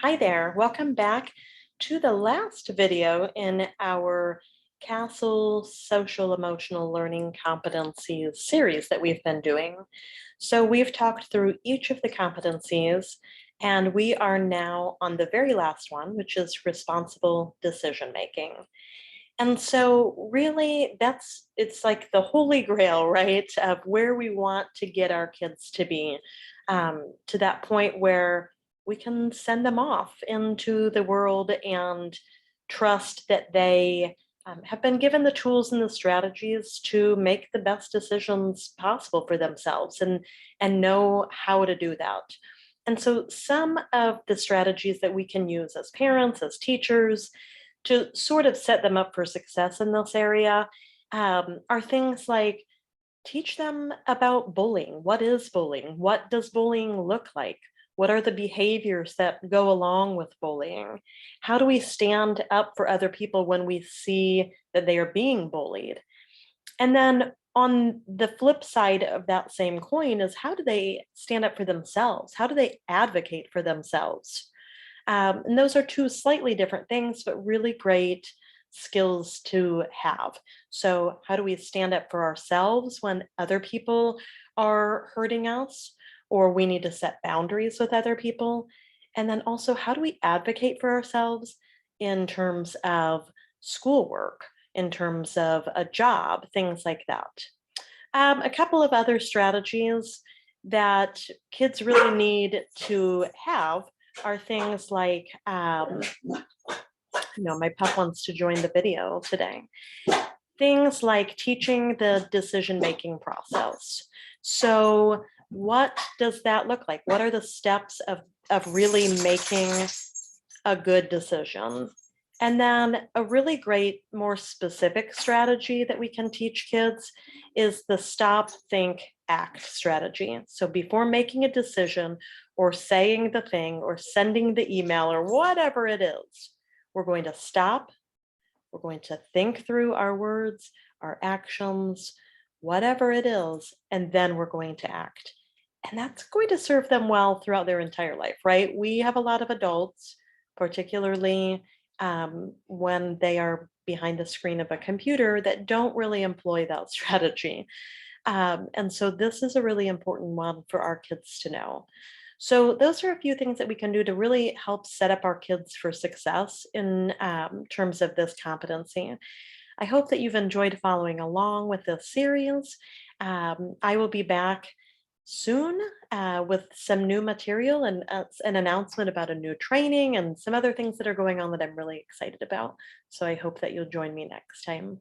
Hi there, welcome back to the last video in our CASEL Social Emotional Learning Competencies series that we've been doing. So we've talked through each of the competencies, and we are now on the very last one, which is responsible decision making. And so really it's like the holy grail, right, of where we want to get our kids to be, to that point where we can send them off into the world and trust that they have been given the tools and the strategies to make the best decisions possible for themselves and know how to do that. And so some of the strategies that we can use as parents, as teachers, to sort of set them up for success in this area are things like teach them about bullying. What is bullying? What does bullying look like? What are the behaviors that go along with bullying? How do we stand up for other people when we see that they are being bullied? And then on the flip side of that same coin is how do they stand up for themselves? How do they advocate for themselves? And those are two slightly different things, but really great skills to have. So, how do we stand up for ourselves when other people are hurting us, or we need to set boundaries with other people? And then also, how do we advocate for ourselves in terms of schoolwork, in terms of a job, things like that? A couple of other strategies that kids really need to have are things like, my pup wants to join the video today. Things like teaching the decision-making process. So what does that look like? What are the steps of really making a good decision? And then a really great, more specific strategy that we can teach kids is the stop, think, act strategy. So before making a decision or saying the thing or sending the email or whatever it is, we're going to stop, we're going to think through our words, our actions, whatever it is, and then we're going to act. And that's going to serve them well throughout their entire life, right? We have a lot of adults, particularly when they are behind the screen of a computer, that don't really employ that strategy. And so this is a really important one for our kids to know. So those are a few things that we can do to really help set up our kids for success in terms of this competency. I hope that you've enjoyed following along with this series. I will be back soon with some new material and an announcement about a new training and some other things that are going on that I'm really excited about. So I hope that you'll join me next time.